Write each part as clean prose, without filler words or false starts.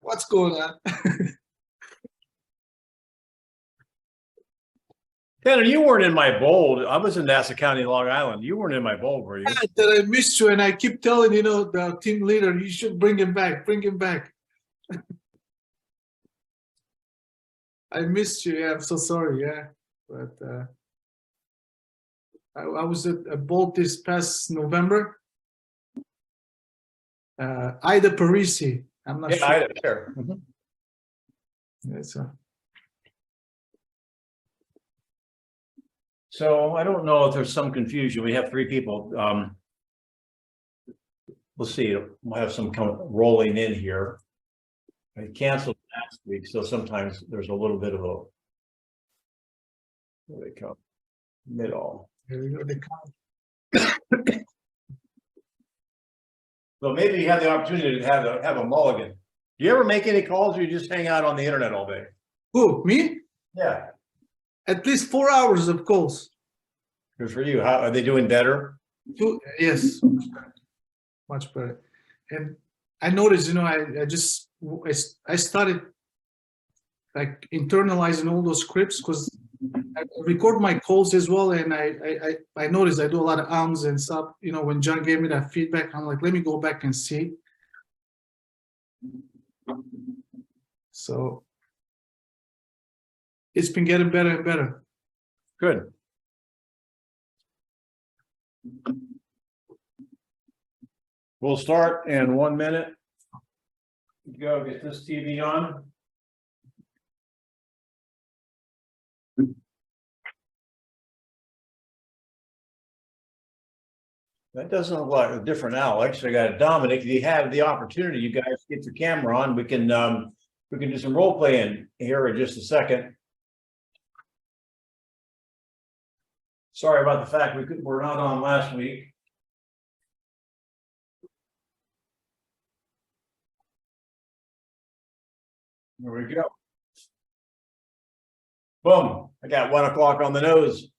What's going on? Tanner, you weren't in my bold. I was in Nassau County, Long Island. You weren't in my bold, were you? That I missed you, and I keep telling the team leader, you should bring him back. Bring him back. I missed you. Yeah, I'm so sorry. Yeah, but I was at bold this past November. Ida Parisi. I'm not sure. Ida, sure. Yeah, So I don't know if there's some confusion. We have 3 people. We'll see. We'll have some come rolling in here. I canceled last week, so sometimes there's a little bit of a where they come middle. Here we go. They come. So maybe you have the opportunity to have a mulligan. Do you ever make any calls, or you just hang out on the internet all day? Who, me? Yeah. At least 4 hours of calls. Good for you. How are they doing better? Yes, much better. And I noticed, I started like internalizing all those scripts, because I record my calls as well, and I noticed I do a lot of ums and stuff. When John gave me that feedback, I'm like, let me go back and see. So it's been getting better and better. Good. We'll start in 1 minute. Go get this TV on. That doesn't look like a different Alex. I got a Dominic. If you have the opportunity, you guys get your camera on. We can do some role playing here in just a second. Sorry about the fact we're not on last week. There we go. Boom. I got 1 o'clock on the nose.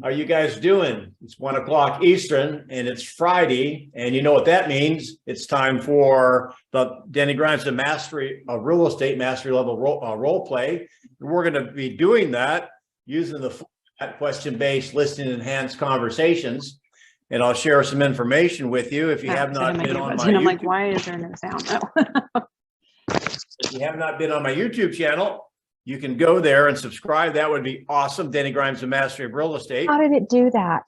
How are you guys doing? It's 1 o'clock Eastern, and it's Friday, and you know what that means. It's time for the Denny Grimes of Mastery, Real Estate Mastery Level role play. We're going to be doing that using the question-based listening enhanced conversations, and I'll share some information with you. If you have not been on my YouTube, I'm like, why is there no sound? if you have not been on my YouTube channel, you can go there and subscribe. That would be awesome. Denny Grimes, the Mastery of Real Estate. How did it do that?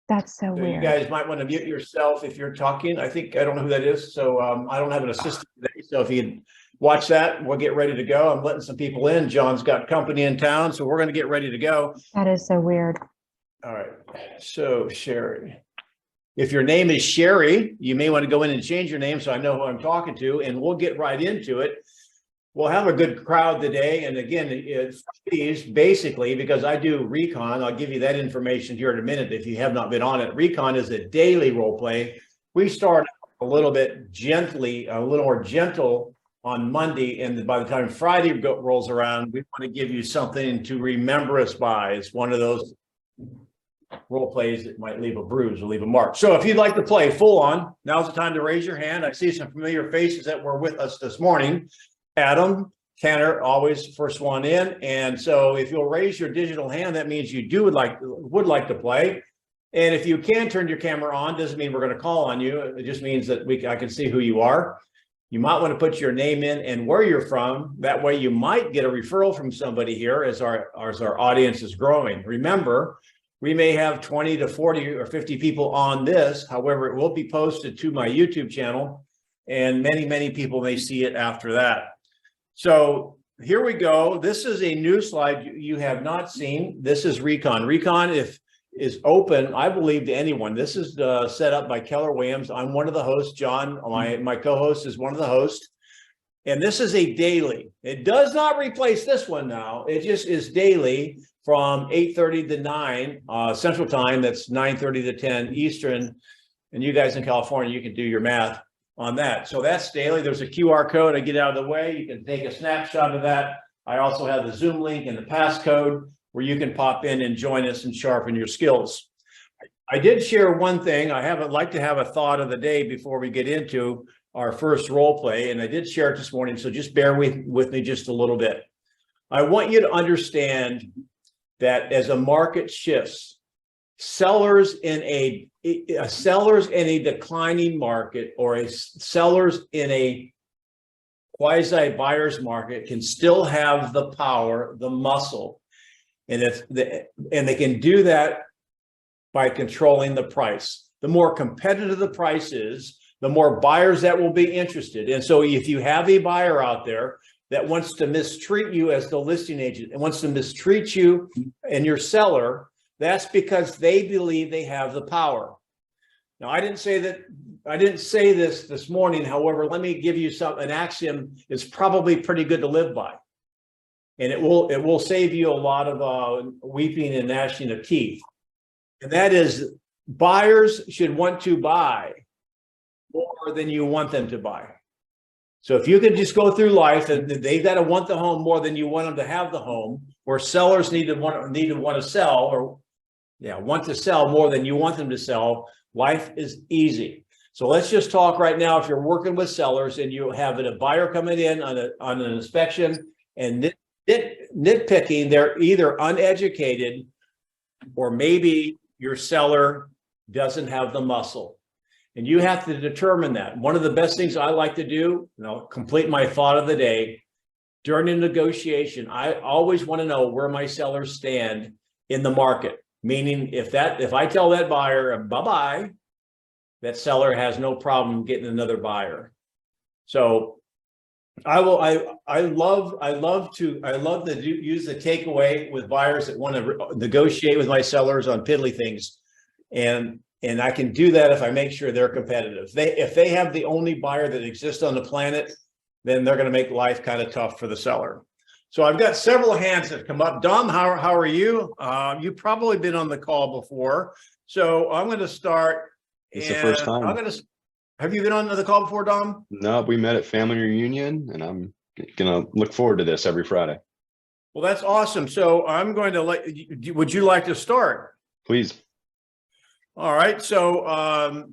That's so So weird. you guys might want to mute yourself if you're talking. I don't know who that is. So I don't have an assistant today. So if you watch that, we'll get ready to go. I'm letting some people in. John's got company in town, so we're going to get ready to go. That is so weird. All right. So Sherry, if your name is Sherry, you may want to go in and change your name so I know who I'm talking to, and we'll get right into it. We'll have a good crowd today. And again, it's basically because I do Recon. I'll give you that information here in a minute if you have not been on it. Recon is a daily role play. We start a little bit gently, a little more gentle on Monday. And by the time Friday rolls around, we want to give you something to remember us by. It's one of those role plays that might leave a bruise or leave a mark. So if you'd like to play full on, now's the time to raise your hand. I see some familiar faces that were with us this morning. Adam, Tanner, always first one in. And so if you'll raise your digital hand, that means you would like to play. And if you can turn your camera on, doesn't mean we're going to call on you. It just means that I can see who you are. You might want to put your name in and where you're from. That way you might get a referral from somebody here as our audience is growing. Remember, we may have 20 to 40 or 50 people on this. However, it will be posted to my YouTube channel, and many, many people may see it after that. So here we go. This is a new slide you have not seen. This is Recon. Recon is open, I believe, to anyone. This is set up by Keller Williams. I'm one of the hosts. John, my co-host, is one of the hosts. And this is a daily. It does not replace this one now. It just is daily from 8:30 to 9 Central Time. That's 9:30 to 10 Eastern. And you guys in California, you can do your math on that. So that's daily. There's a QR code. I get out of the way. You can take a snapshot of that. I also have the Zoom link and the passcode where you can pop in and join us and sharpen your skills. I did share one thing. I like to have a thought of the day before we get into our first role play, and I did share it this morning, so just bear with me just a little bit. I want you to understand that as a market shifts, sellers in a declining market or sellers in a quasi buyer's market can still have the power, the muscle, and they can do that by controlling the price. The more competitive the price is, the more buyers that will be interested. And so if you have a buyer out there that wants to mistreat you as the listing agent and wants to mistreat you and your seller, that's because they believe they have the power. Now, I didn't say this morning. However, let me give you an axiom. It's probably pretty good to live by. And it will save you a lot of weeping and gnashing of teeth. And that is, buyers should want to buy more than you want them to buy. So if you could just go through life and they've got to want the home more than you want them to have the home, or sellers need to want to sell, or want to sell more than you want them to sell, life is easy. So let's just talk right now. If you're working with sellers and you have a buyer coming in on an inspection and nitpicking, they're either uneducated or maybe your seller doesn't have the muscle. And you have to determine that. One of the best things I like to do, complete my thought of the day, during a negotiation, I always want to know where my sellers stand in the market. Meaning if I tell that buyer bye-bye, that seller has no problem getting another buyer. So I love to use the takeaway with buyers that want to negotiate with my sellers on piddly things. And I can do that if I make sure they're competitive. If they have the only buyer that exists on the planet, then they're going to make life kind of tough for the seller. So I've got several hands that come up. Dom, how are you? You've probably been on the call before. So I'm going to start. It's the first time. Have you been on the call before, Dom? No, we met at family reunion, and I'm going to look forward to this every Friday. Well, that's awesome. So I'm going to would you like to start? Please. All right. So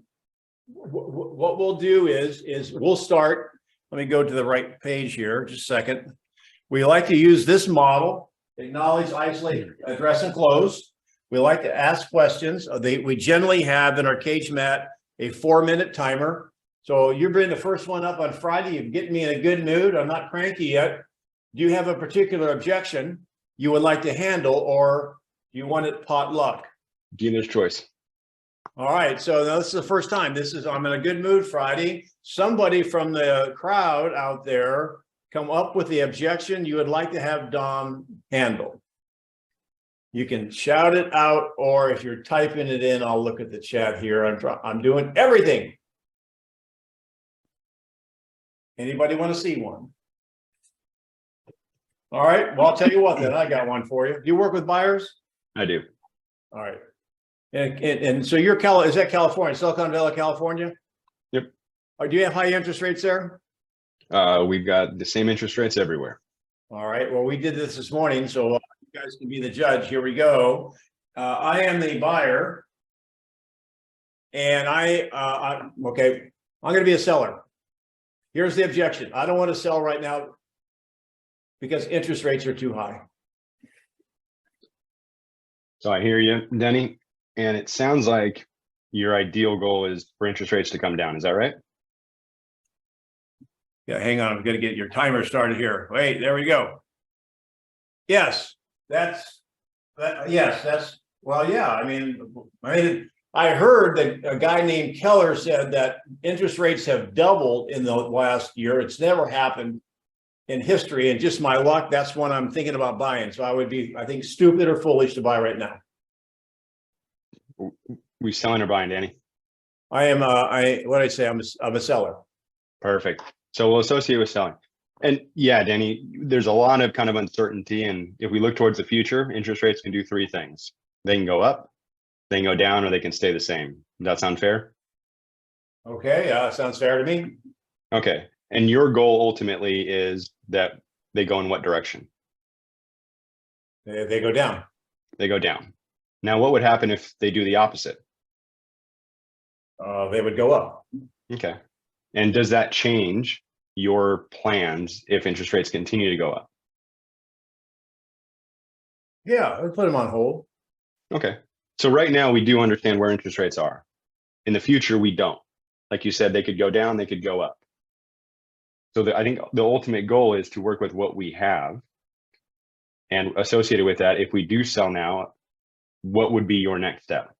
what we'll do is we'll start. Let me go to the right page here. Just a second. We like to use this model: acknowledge, isolate, address, and close. We like to ask questions. We generally have in our cage mat a 4-minute timer. So you've been the first one up on Friday. You're getting me in a good mood. I'm not cranky yet. Do you have a particular objection you would like to handle, or do you want it potluck? Dealer's choice. All right. So this is the first time. I'm in a good mood Friday. Somebody from the crowd out there come up with the objection you would like to have Dom handle. You can shout it out, or if you're typing it in, I'll look at the chat here. I'm doing everything. Anybody want to see one? All right. Well, I'll tell you what, then I got one for you. Do you work with buyers? I do. All right. And so you're is that California, Silicon Valley, California? Yep. Or do you have high interest rates there? We've got the same interest rates everywhere. All right. Well, we did this morning, so you guys can be the judge. Here we go. I am the buyer, and okay. I'm going to be a seller. Here's the objection. I don't want to sell right now because interest rates are too high. So I hear you, Denny, and it sounds like your ideal goal is for interest rates to come down. Is that right? Yeah, hang on. I'm going to get your timer started here. Wait, there we go. Yes, well, yeah. I mean, I heard that a guy named Keller said that interest rates have doubled in the last year. It's never happened in history, and just my luck, that's when I'm thinking about buying. So I would be, I think, stupid or foolish to buy right now. We selling or buying, Danny? I am. I'm a seller. Perfect. So we'll associate with selling. And yeah, Danny, there's a lot of kind of uncertainty. And if we look towards the future, interest rates can do 3 things. They can go up, they can go down, or they can stay the same. Does that sound fair? Okay, sounds fair to me. Okay. And your goal ultimately is that they go in what direction? They go down. They go down. Now, what would happen if they do the opposite? They would go up. Okay. And does that change your plans if interest rates continue to go up? Yeah, I'll put them on hold. Okay. So right now we do understand where interest rates are. In the future, we don't. Like you said, they could go down, they could go up. So I think the ultimate goal is to work with what we have. And associated with that, if we do sell now, what would be your next step?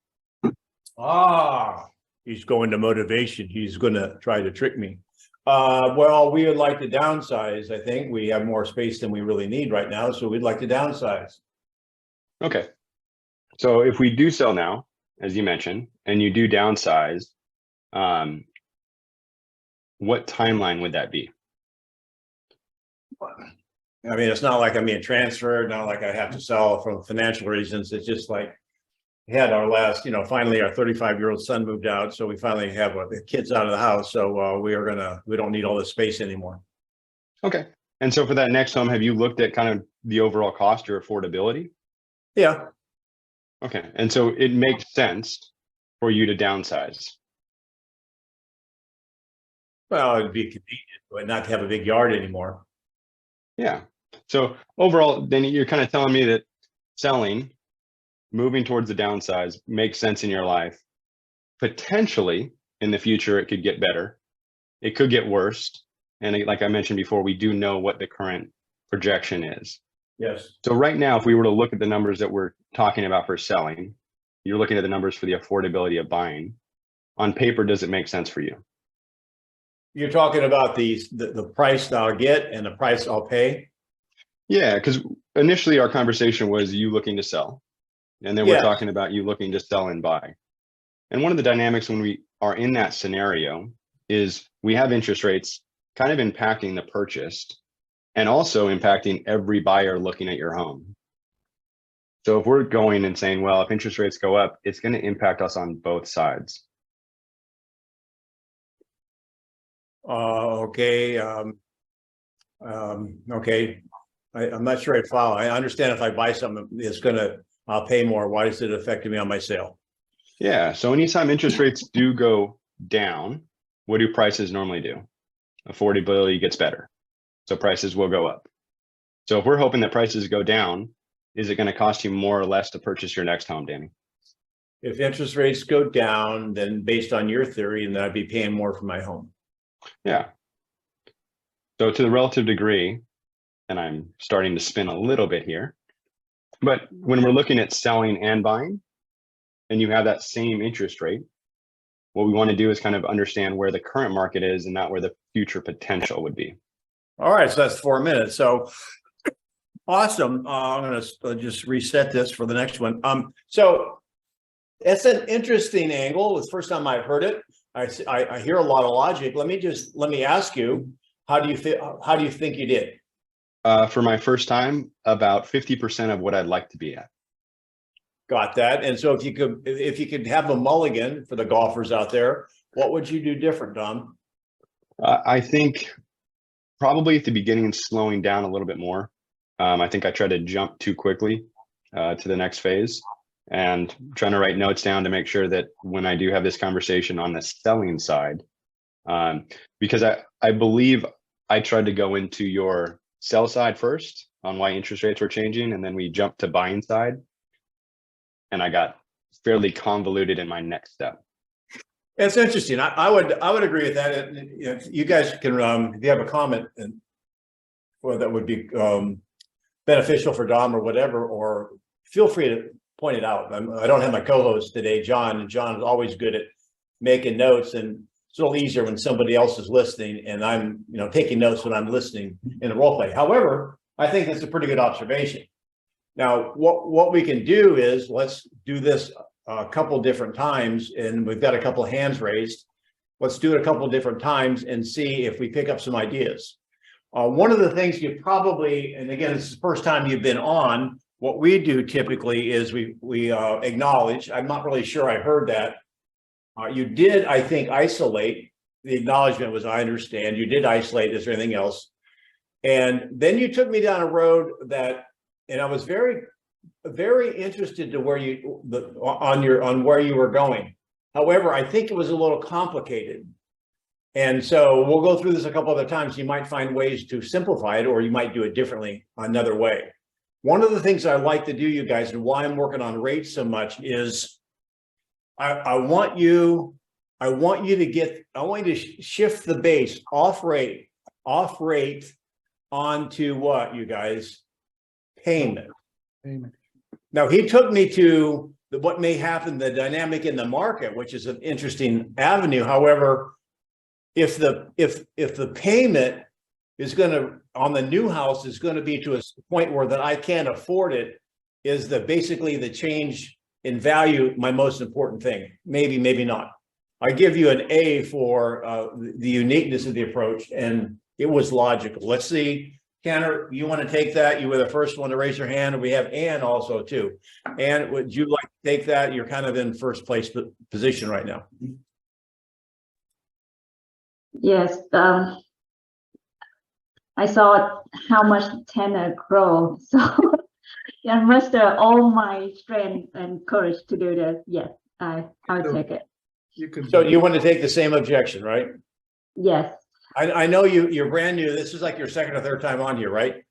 Ah, he's going to motivation. He's going to try to trick me. Well, we would like to downsize. I think we have more space than we really need right now. So we'd like to downsize. Okay. So if we do sell now, as you mentioned, and you do downsize, what timeline would that be? I mean, it's not like I'm being transferred, not like I have to sell for financial reasons. It's just like we had our last, finally our 35-year-old son moved out. So we finally have the kids out of the house. So we don't need all this space anymore. Okay. And so for that next home, have you looked at kind of the overall cost or affordability? Yeah. Okay. And so it makes sense for you to downsize. Well, it'd be convenient, but not to have a big yard anymore. Yeah. So overall, then you're kind of telling me that selling, moving towards the downsize makes sense in your life. Potentially in the future, it could get better. It could get worse. And like I mentioned before, we do know what the current projection is. Yes. So right now, if we were to look at the numbers that we're talking about for selling, you're looking at the numbers for the affordability of buying. On paper, does it make sense for you? You're talking about the price I'll get and the price I'll pay? Yeah, because initially our conversation was you looking to sell. And then we're talking about you looking to sell and buy. And one of the dynamics when we are in that scenario is we have interest rates kind of impacting the purchase and also impacting every buyer looking at your home. So if we're going and saying, well, if interest rates go up, it's going to impact us on both sides. Okay. Okay. I'm not sure I follow. I understand if I buy something, I'll pay more. Why is it affecting me on my sale? Yeah. So anytime interest rates do go down, what do prices normally do? Affordability gets better. So prices will go up. So if we're hoping that prices go down, is it going to cost you more or less to purchase your next home, Danny? If interest rates go down, then based on your theory, then I'd be paying more for my home. Yeah. So to the relative degree, and I'm starting to spin a little bit here, but when we're looking at selling and buying, and you have that same interest rate, what we want to do is kind of understand where the current market is and not where the future potential would be. All right, so that's 4 minutes. So awesome. I'm going to just reset this for the next one. So it's an interesting angle. It's the first time I've heard it. I hear a lot of logic. Let me ask you, how do you think you did? For my first time, about 50% of what I'd like to be at. Got that. And so if you could have a mulligan for the golfers out there, what would you do different, Dom? I think probably at the beginning, slowing down a little bit more. I think I tried to jump too quickly to the next phase, and trying to write notes down to make sure that when I do have this conversation on the selling side, because I believe I tried to go into your sell side first on why interest rates were changing, and then we jumped to buying side, and I got fairly convoluted in my next step. It's interesting. I would agree with that. If you guys can, if you have a comment that would be beneficial for Dom or whatever, or feel free to point it out. I don't have my co-host today, John, and John is always good at making notes, and it's a little easier when somebody else is listening and I'm, taking notes when I'm listening in a role play. However, I think that's a pretty good observation. Now, what we can do is let's do this a couple different times, and we've got a couple of hands raised. Let's do it a couple of different times and see if we pick up some ideas. One of the things you probably, and again, this is the first time you've been on, what we do typically is we acknowledge. I'm not really sure I heard that. You did, I think, isolate. The acknowledgement was, I understand. You did isolate. Is there anything else? And then you took me down a road and I was very, very interested to where on where you were going. However, I think it was a little complicated. And so we'll go through this a couple other times. You might find ways to simplify it, or you might do it differently another way. One of the things I like to do, you guys, and why I'm working on rates so much is I want you to shift the base off rate onto what, you guys? Payment. Now he took me to what may happen, the dynamic in the market, which is an interesting avenue. However, if the payment is going to on the new house is going to be to a point where that I can't afford it, is basically the change in value my most important thing? Maybe, maybe not. I give you an A for the uniqueness of the approach, and it was logical. Let's see, Tanner, you want to take that? You were the first one to raise your hand. We have Ann also too. Ann, would you like to take that? You're kind of in first place position right now. Yes, I saw how much Tanner grow, so I muster all my strength and courage to do this. Yes, I'll take it. So you want to take the same objection, right? Yes. I know you're brand new. This is like your second or third time on here, right?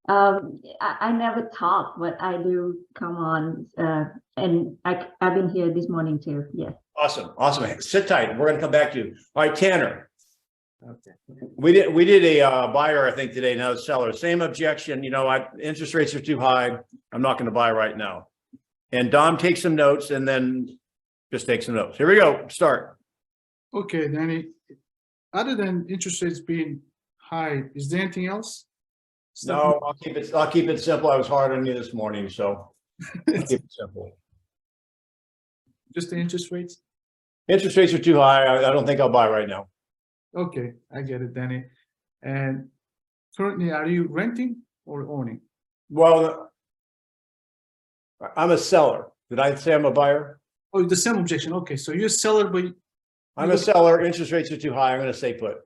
I never talk, but I do come on, and I've been here this morning too. Yes. Awesome. Awesome. Sit tight. We're going to come back to you. All right, Tanner. Okay. We did a buyer, I think, today. Now the seller, same objection. You know, interest rates are too high. I'm not going to buy right now. And Dom, take some notes, and then just take some notes. Here we go. Start. Okay, Danny. Other than interest rates being high, is there anything else? No, I'll keep it simple. I was hard on you this morning, so I'll keep it simple. Just the interest rates? Interest rates are too high. I don't think I'll buy right now. Okay, I get it, Danny. And currently, are you renting or owning? Well, I'm a seller. Did I say I'm a buyer? Oh, the same objection. Okay, so you're a seller, but I'm a seller. Interest rates are too high. I'm going to stay put.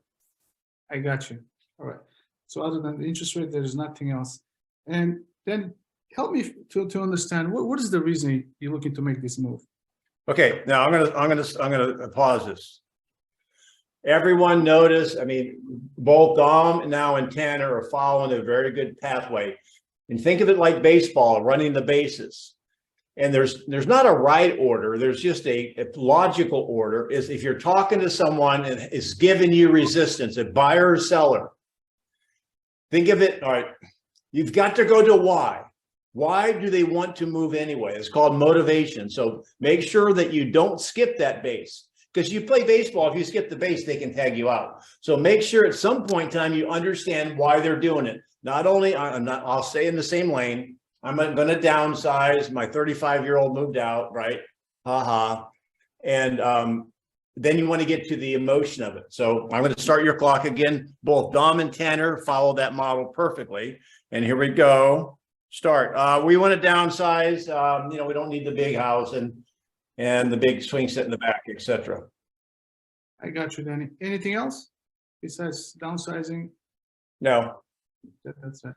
I got you. All right. So other than the interest rate, there is nothing else. And then help me to understand what is the reason you're looking to make this move? Okay, now I'm gonna pause this. Everyone notice, I mean, both Dom now and Tanner are following a very good pathway. And think of it like baseball, running the bases. And there's not a right order, there's just a logical order. Is if you're talking to someone and is giving you resistance, a buyer or seller, think of it, all right, you've got to go to why. Why do they want to move anyway? It's called motivation. So make sure that you don't skip that base. Because you play baseball, if you skip the base, they can tag you out. So make sure at some point in time you understand why they're doing it. Not only, I'll stay in the same lane. I'm going to downsize. My 35-year-old moved out, right? And then you want to get to the emotion of it. So I'm going to start your clock again. Both Dom and Tanner follow that model perfectly. And here we go. Start. We want to downsize. You know, we don't need the big house and the big swing set in the back, etc. I got you, Danny. Anything else besides downsizing? No. That's it.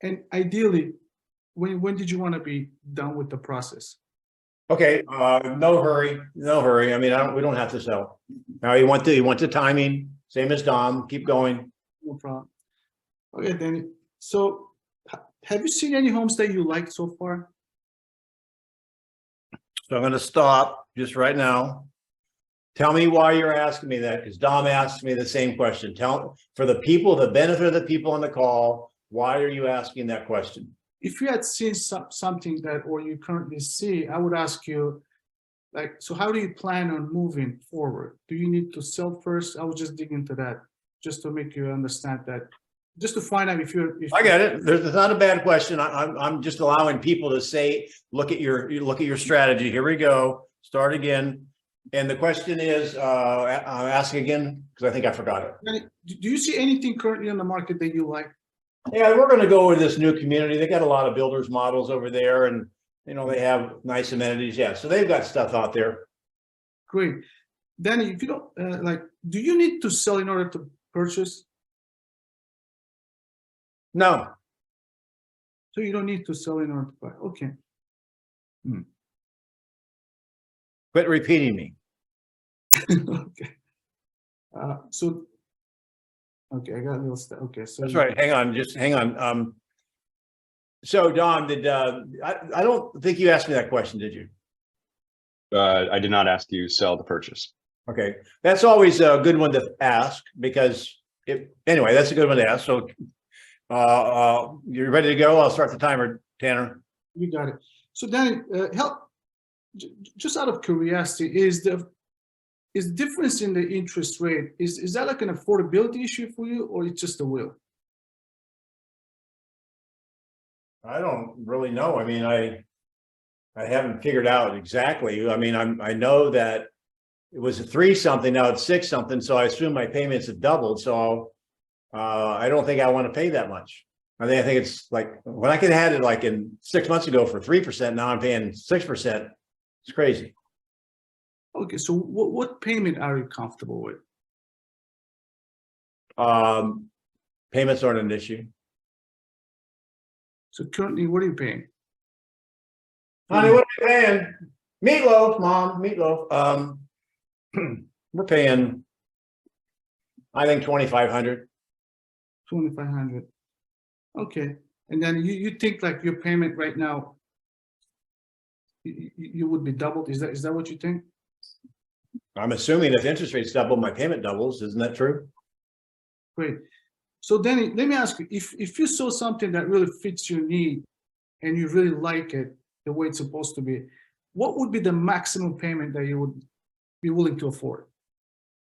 And ideally, when did you want to be done with the process? Okay. No hurry. No hurry. I mean, we don't have to sell. Now you want the timing, same as Dom. Keep going. No problem. Okay, Danny. So have you seen any homes that you like so far? So I'm going to stop just right now. Tell me why you're asking me that, because Dom asked me the same question. For the people, the benefit of the people on the call, why are you asking that question? If you had seen something that, or you currently see, I would ask you, like, so how do you plan on moving forward? Do you need to sell first? I would just dig into that, just to make you understand that, just to find out if you're. I get it. There's not a bad question. I'm just allowing people to say, look at your strategy. Here we go. Start again. And the question is, ask again, because I think I forgot it. Do you see anything currently on the market that you like? Yeah, we're going to go with this new community. They got a lot of builders models over there, and you know they have nice amenities. Yeah, so they've got stuff out there. Great, Danny. If you don't like, do you need to sell in order to purchase? No. So you don't need to sell in order to buy. Okay. Quit repeating me. Okay. So, okay, I got a little stuff. Okay, so That's right. Hang on, just hang on. So Don, I don't think you asked me that question, did you? I did not ask you sell the purchase. Okay, that's always a good one to ask because anyway, that's a good one to ask. So you're ready to go? I'll start the timer, Tanner. You got it. So Danny, just out of curiosity, is the difference in the interest rate, is that like an affordability issue for you, or it's just a will? I don't really know. I mean, I haven't figured out exactly. I mean, I know that it was a 3 something, now it's 6 something. So I assume my payments have doubled. So I don't think I want to pay that much. I think it's like when I could have had it like in 6 months ago for 3%. Now I'm paying 6%. It's crazy. Okay, so what payment are you comfortable with? Payments aren't an issue. So currently, what are you paying? Honey, what are we paying? Meatloaf, Mom, meatloaf. We're paying, I think 2,500. 2,500. Okay, and then you think like your payment right now, you would be doubled? Is that what you think? I'm assuming if interest rates double, my payment doubles. Isn't that true? Great. So Danny, let me ask you, if you saw something that really fits your need and you really like it the way it's supposed to be, what would be the maximum payment that you would be willing to afford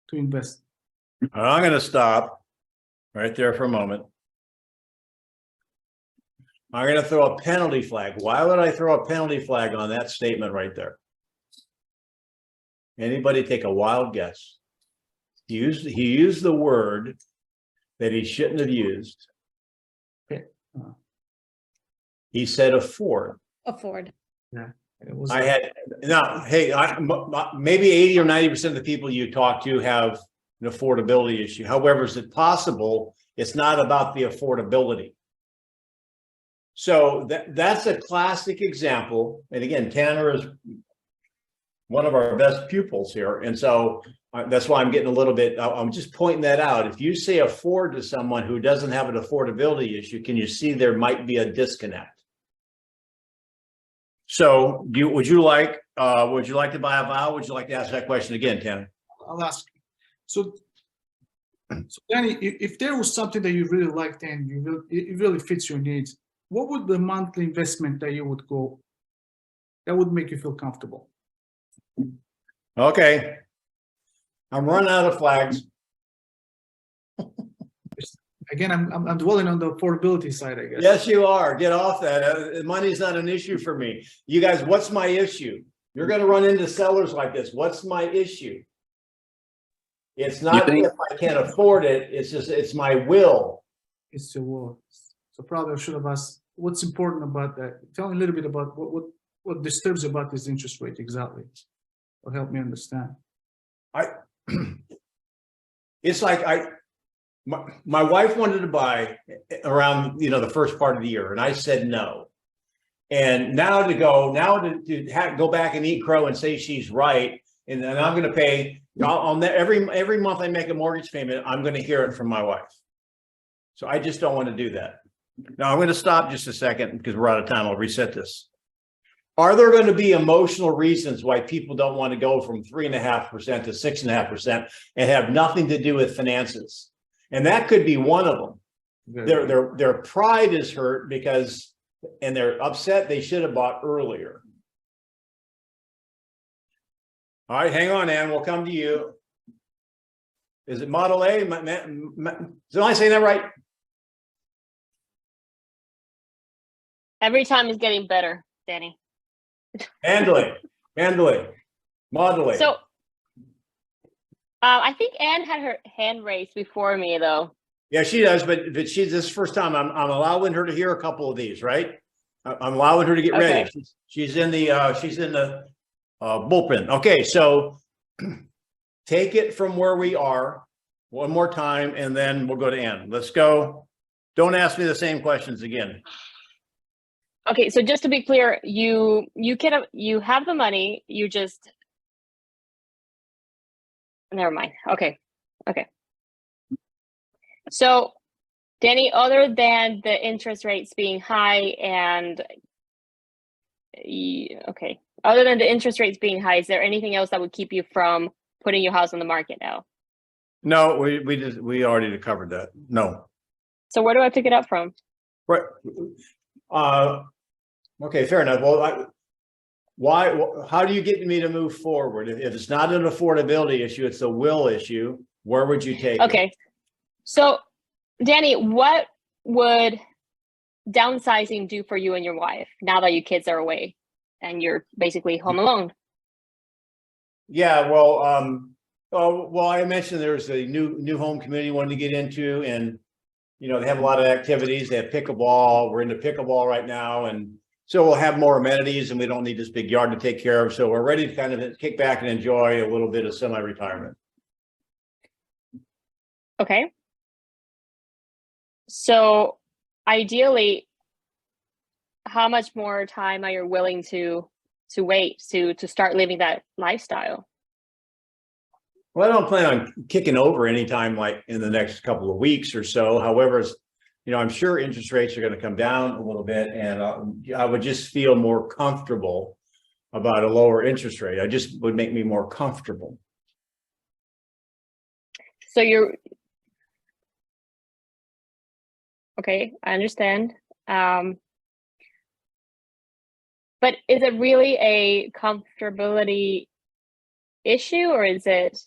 to invest? I'm going to stop right there for a moment. I'm going to throw a penalty flag. Why would I throw a penalty flag on that statement right there? Anybody take a wild guess? He used the word that he shouldn't have used. Okay. He said afford. Afford. Yeah. It was I had now, hey, maybe 80 or 90% of the people you talk to have an affordability issue. However, is it possible it's not about the affordability? So that's a classic example. And again, Tanner is one of our best pupils here. And so that's why I'm getting a little bit, I'm just pointing that out. If you say afford to someone who doesn't have an affordability issue, can you see there might be a disconnect? So would you like to buy a vow? Would you like to ask that question again, Tanner? I'll ask. So Danny, if there was something that you really liked and it really fits your needs, what would the monthly investment that you would go that would make you feel comfortable? Okay. I'm running out of flags. Again, I'm dwelling on the affordability side, I guess. Yes, you are. Get off that. Money's not an issue for me. You guys, what's my issue? You're going to run into sellers like this. What's my issue? It's not if I can't afford it. It's just, it's my will. It's your will. So probably I should have asked what's important about that. Tell me a little bit about what disturbs you about this interest rate exactly. Or help me understand. It's like my wife wanted to buy around, the first part of the year, and I said no. And now to go back and eat crow and say she's right, and then I'm going to pay every month I make a mortgage payment, I'm going to hear it from my wife. So I just don't want to do that. Now I'm going to stop just a second because we're out of time. I'll reset this. Are there going to be emotional reasons why people don't want to go from 3.5% to 6.5% and have nothing to do with finances? And that could be one of them. Their pride is hurt because, and they're upset they should have bought earlier. All right, hang on, Ann. We'll come to you. Is it Model A? Am I saying that right? Every time is getting better, Danny. Mandalay, Model A. So I think Anne had her hand raised before me, though. Yeah, she does, but this is the first time I'm allowing her to hear a couple of these, right? I'm allowing her to get ready. She's in the bullpen. Okay, so take it from where we are one more time, and then we'll go to Ann. Let's go. Don't ask me the same questions again. Okay, so just to be clear, you have the money, you just never mind. Okay. Okay. So, Danny, other than the interest rates being high and okay, other than the interest rates being high, is there anything else that would keep you from putting your house on the market now? No, we already covered that. No. So where do I pick it up from? Right. Okay, fair enough. Well, how do you get me to move forward? If it's not an affordability issue, it's a will issue, where would you take it? Okay. So, Danny, what would downsizing do for you and your wife now that your kids are away and you're basically home alone? Yeah, well, I mentioned there's a new home community wanted to get into, and you know, they have a lot of activities. They have pickleball. We're into pickleball right now, and so we'll have more amenities, and we don't need this big yard to take care of. So we're ready to kind of kick back and enjoy a little bit of semi-retirement. Okay. So ideally, how much more time are you willing to wait to start living that lifestyle? Well, I don't plan on kicking over anytime like in the next couple of weeks or so. However, you know, I'm sure interest rates are going to come down a little bit, and I would just feel more comfortable about a lower interest rate. I just would make me more comfortable. So you're okay, I understand. But is it really a comfortability issue, or is it,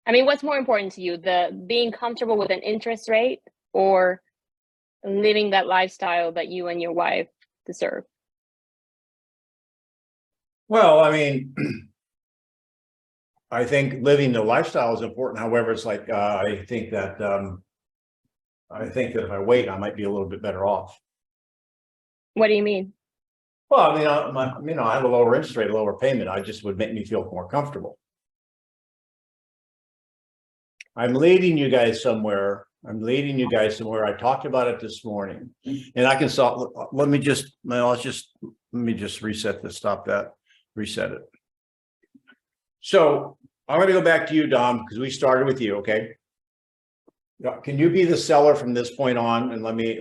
I mean, what's more important to you, the being comfortable with an interest rate or living that lifestyle that you and your wife deserve? Well, I mean, I think living the lifestyle is important. However, it's like I think that if I wait, I might be a little bit better off. What do you mean? Well, I mean, I have a lower interest rate, a lower payment. I just would make me feel more comfortable. I'm leading you guys somewhere. I talked about it this morning, and I can solve. Let me just reset this. Stop that. Reset it. So I'm going to go back to you, Dom, because we started with you. Okay. Can you be the seller from this point on? And let me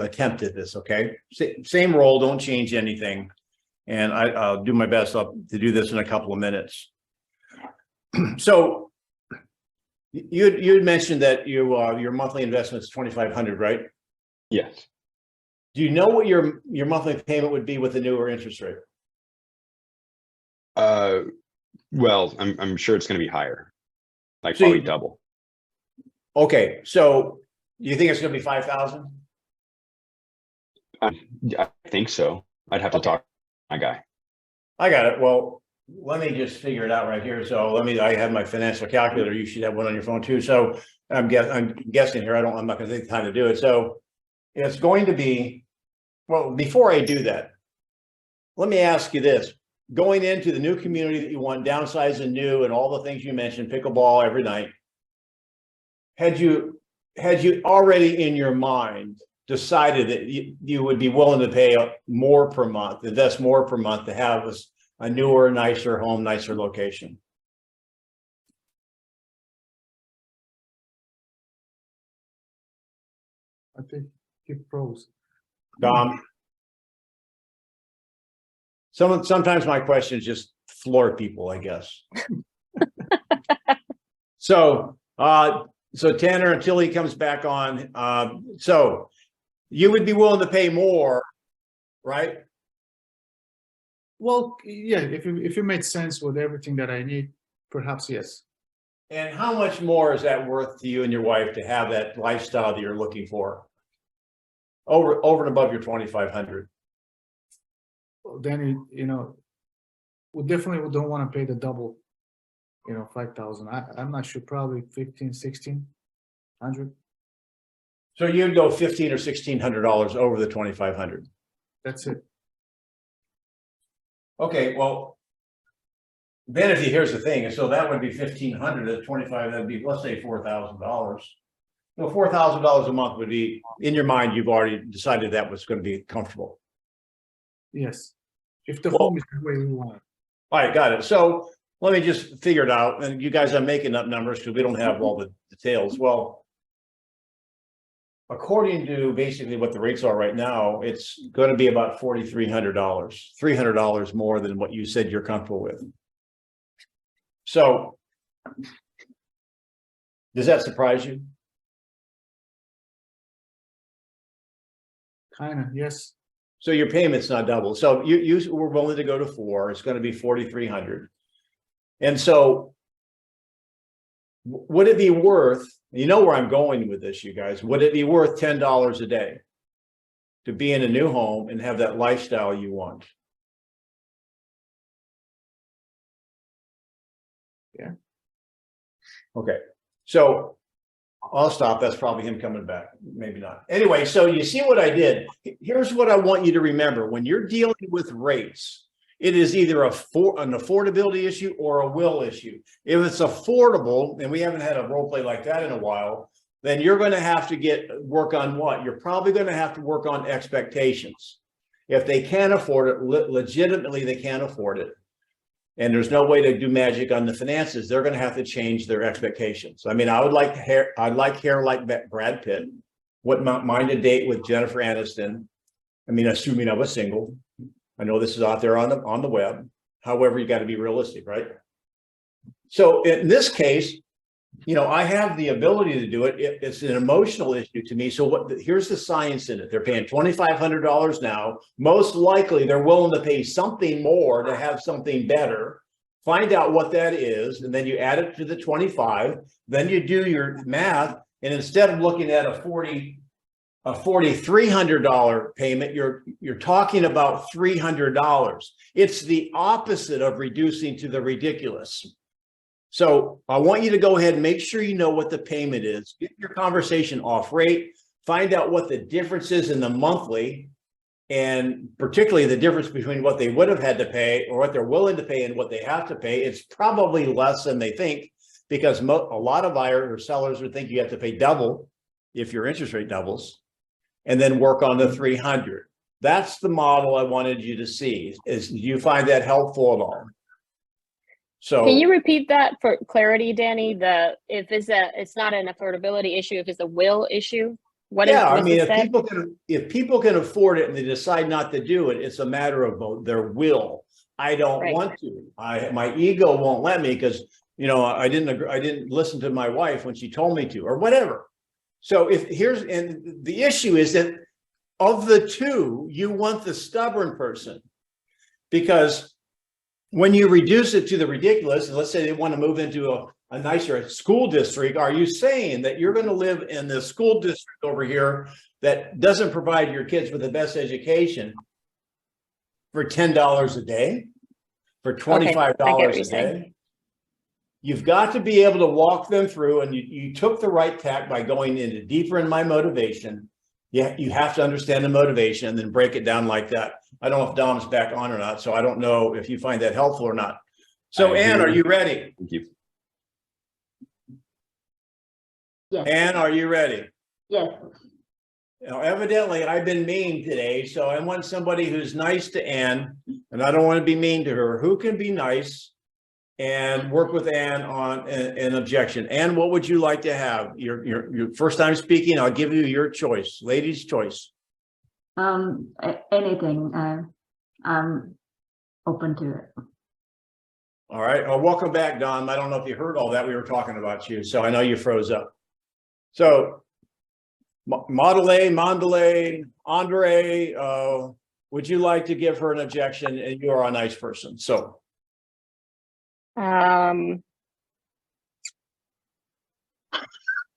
attempt at this. Okay. Same role. Don't change anything. And I'll do my best to do this in a couple of minutes. So you had mentioned that your monthly investment is $2,500, right? Yes. Do you know what your monthly payment would be with the newer interest rate? Well, I'm sure it's going to be higher, like So probably double. Okay, so you think it's going to be 5,000? I think so. I'd have to talk to my guy. I got it. Well, let me just figure it out right here. So I have my financial calculator. You should have one on your phone too. So I'm guessing here. I'm not going to take the time to do it. So it's going to be, well, before I do that, let me ask you this. Going into the new community that you want, downsizing new and all the things you mentioned, pickleball every night, had you already in your mind decided that you would be willing to pay more per month, invest more per month to have a newer, nicer home, nicer location? I think it froze. Dom? Sometimes my questions just floor people, I guess. So Tanner, until he comes back on, so you would be willing to pay more, right? Well, yeah, if it made sense with everything that I need, perhaps yes. And how much more is that worth to you and your wife to have that lifestyle that you're looking for? Over and above your 2,500. Well, then, we definitely don't want to pay the double, 5,000. I'm not sure, probably 15, 1,600. So you'd go $1,500 or $1,600 over the 2,500. That's it. Okay, well, then here's the thing, and so that would be 1,500 at 25. That'd be, let's say, $4,000. So $4,000 a month would be, in your mind, you've already decided that was going to be comfortable. Yes, if the home is the way we want it. All right, got it. So let me just figure it out. And you guys, I'm making up numbers because we don't have all the details. Well, according to basically what the rates are right now, it's going to be about $4,300, $300 more than what you said you're comfortable with. So does that surprise you? Kind of, yes. So your payment's not double. So you were willing to go to 4. It's going to be 4,300. And so would it be worth, you know where I'm going with this, you guys, would it be worth $10 a day to be in a new home and have that lifestyle you want? Yeah. Okay. So I'll stop. That's probably him coming back. Maybe not. Anyway, so you see what I did. Here's what I want you to remember. When you're dealing with rates, it is either an affordability issue or a will issue. If it's affordable, and we haven't had a role play like that in a while, then you're going to have to work on what? You're probably going to have to work on expectations. If they can't afford it, legitimately they can't afford it, and there's no way to do magic on the finances, they're going to have to change their expectations. I mean, I'd like hair like Brad Pitt. Wouldn't mind a date with Jennifer Aniston. I mean, assuming I was single. I know this is out there on the web. However, you got to be realistic, right? So in this case, you know, I have the ability to do it. It's an emotional issue to me. So here's the science in it. They're paying $2,500 now. Most likely they're willing to pay something more to have something better. Find out what that is, and then you add it to the 25. Then you do your math, and instead of looking at a $4,300 payment, you're talking about $300. It's the opposite of reducing to the ridiculous. So I want you to go ahead and make sure you know what the payment is. Get your conversation off rate. Find out what the difference is in the monthly, and particularly the difference between what they would have had to pay or what they're willing to pay and what they have to pay. It's probably less than they think, because a lot of buyers or sellers would think you have to pay double if your interest rate doubles, and then work on the 300. That's the model I wanted you to see. Do you find that helpful at all? So can you repeat that for clarity, Danny? If it's not an affordability issue, if it's a will issue, I mean, if people can afford it and they decide not to do it, it's a matter of their will. I don't want to. My ego won't let me, because you know I didn't listen to my wife when she told me to, or whatever. So and the issue is that of the two, you want the stubborn person, because when you reduce it to the ridiculous, and let's say they want to move into a nicer school district, are you saying that you're going to live in the school district over here that doesn't provide your kids with the best education for $10 a day, for $25 a day? You've got to be able to walk them through, and you took the right tack by going into deeper in my motivation. Yeah, you have to understand the motivation and then break it down like that. I don't know if Dom's back on or not, so I don't know if you find that helpful or not. So Ann, are you ready? Thank you. Yes. Ann, are you ready? Yes. Now, evidently, I've been mean today, so I want somebody who's nice to Ann, and I don't want to be mean to her. Who can be nice and work with Ann on an objection? Ann, what would you like to have? Your first time speaking. I'll give you your choice, ladies' choice. Anything. I'm open to it. All right. Well, welcome back, Don. I don't know if you heard all that. We were talking about you, so I know you froze up. So, Mandalay, Andre, would you like to give her an objection? And you are a nice person, so.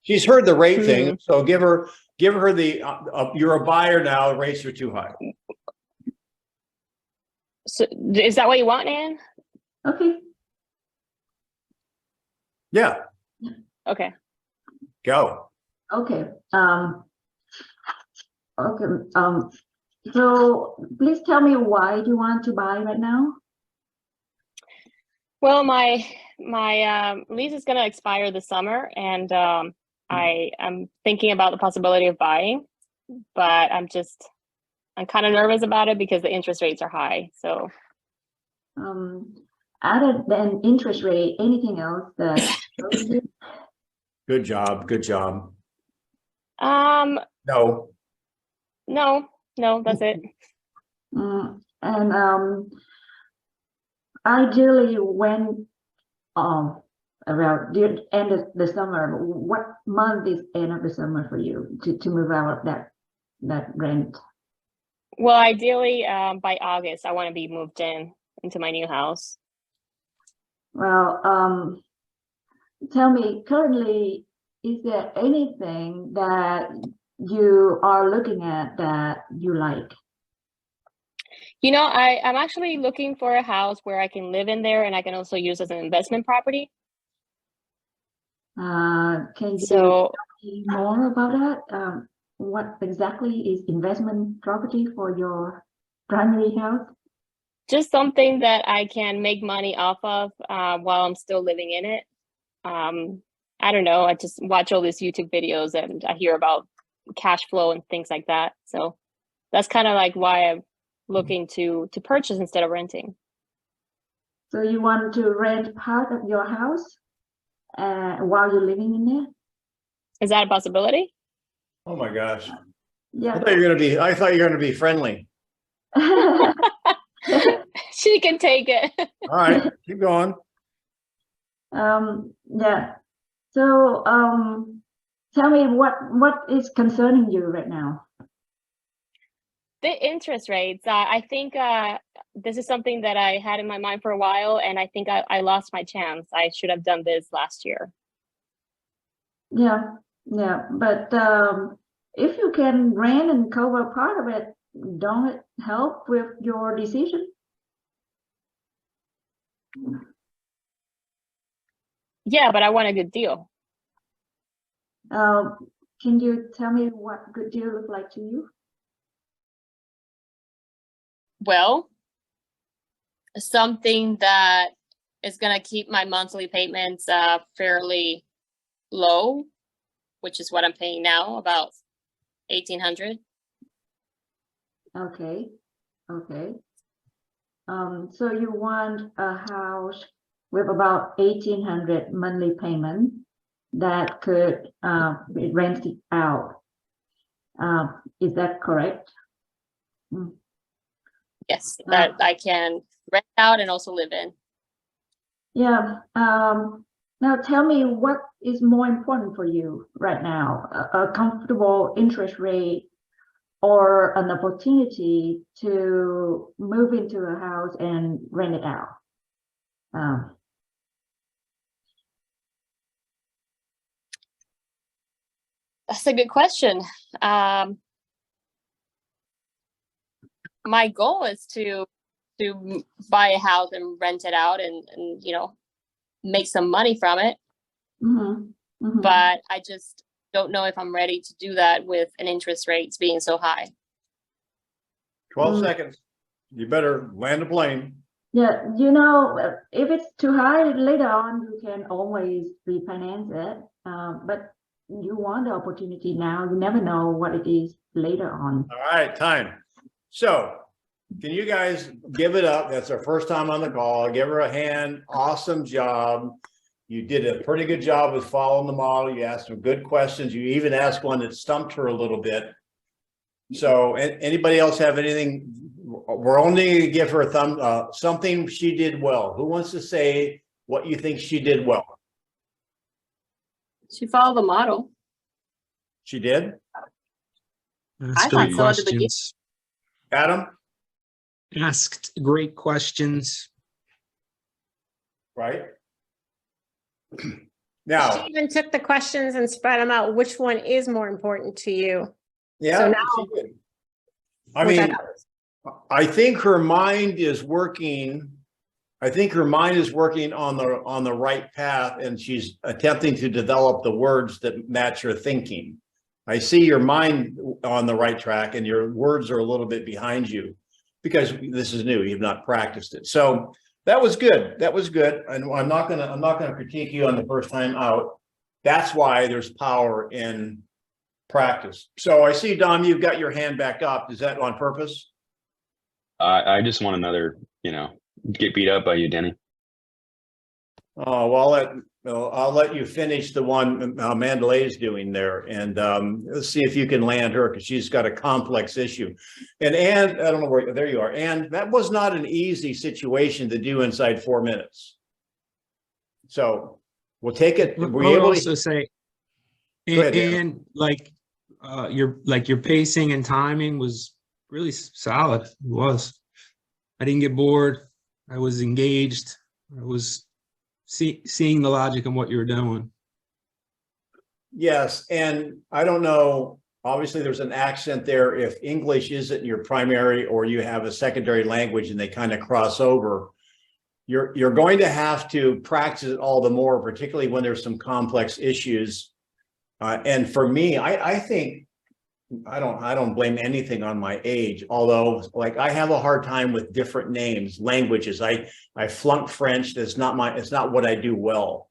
She's heard the rate thing, so give her the you're a buyer now, rates are too high. So is that what you want, Ann? Okay. Yeah. Okay. Go. Okay. So please tell me, why do you want to buy right now? Well, my lease is going to expire this summer, and I am thinking about the possibility of buying, but I'm kind of nervous about it because the interest rates are high. So, other than interest rate, anything else that? Good job. Good job. Um, No. no, that's it. And ideally, when around the end of the summer, what month is end of the summer for you to move out of that rent? Well, ideally, by August, I want to be moved into my new house. Well, tell me currently, is there anything that you are looking at that you like? You know, I'm actually looking for a house where I can live in there and I can also use as an investment property. Can you So, tell me more about that? What exactly is investment property for your primary house? just something that I can make money off of while I'm still living in it. I don't know. I just watch all these YouTube videos and I hear about cash flow and things like that. So that's kind of like why I'm looking to purchase instead of renting. So you want to rent part of your house while you're living in there? Is that a possibility? Oh my gosh. Yeah. I thought you were gonna be friendly. She can take it. All right, keep going. Yeah. So tell me what is concerning you right now? The interest rates. I think this is something that I had in my mind for a while, and I think I lost my chance. I should have done this last year. Yeah, but if you can rent and cover part of it, don't it help with your decision? Yeah, but I want a good deal. Can you tell me what good deal look like to you? Well, something that is going to keep my monthly payments fairly low, which is what I'm paying now, about $1,800. Okay. So you want a house with about 1,800 monthly payment that could be rented out. Is that correct? Yes, that I can rent out and also live in. Yeah. Now tell me, what is more important for you right now? A comfortable interest rate or an opportunity to move into a house and rent it out? That's a good question. My goal is to buy a house and rent it out and make some money from it. But I just don't know if I'm ready to do that with an interest rates being so high. 12 seconds. You better land a plane. Yeah, if it's too high later on, you can always refinance it. But you want the opportunity now. You never know what it is later on. All right, time. So can you guys give it up? That's our first time on the call. Give her a hand. Awesome job. You did a pretty good job with following the model. You asked some good questions. You even asked one that stumped her a little bit. So anybody else have anything? We're only going to give her a something she did well. Who wants to say what you think she did well? She followed the model. She did? That's I great thought so at the beginning. questions. Adam? Asked great questions. Right? She Now, even took the questions and spread them out. Which one is more important to you? yeah, So now- she did. I Which mean, I think her mind is working. I think her mind is working on the right path, and she's attempting to develop the words that match her thinking. I see your mind on the right track, and your words are a little bit behind you because this is new. You've not practiced it. So that was good. That was good. And I'm not gonna critique you on the first time out. That's why there's power in practice. So I see, Dom, you've got your hand back up. Is that on purpose? I just want another, get beat up by you, Denny. Oh, well, I'll let you finish the one Mandalay is doing there, and let's see if you can land her, because she's got a complex issue. And I don't know where, there you are. And that was not an easy situation to do inside 4 minutes. So we'll take it. I Were would you able also to? say, Go ahead, Dan. and your pacing and timing was really solid. It was. I didn't get bored. I was engaged. I was seeing the logic in what you were doing. Yes, and I don't know, obviously there's an accent there. If English isn't your primary or you have a secondary language and they kind of cross over, you're going to have to practice it all the more, particularly when there's some complex issues. And for me, I think I don't blame anything on my age, although like I have a hard time with different names, languages. I flunked French. It's not what I do well.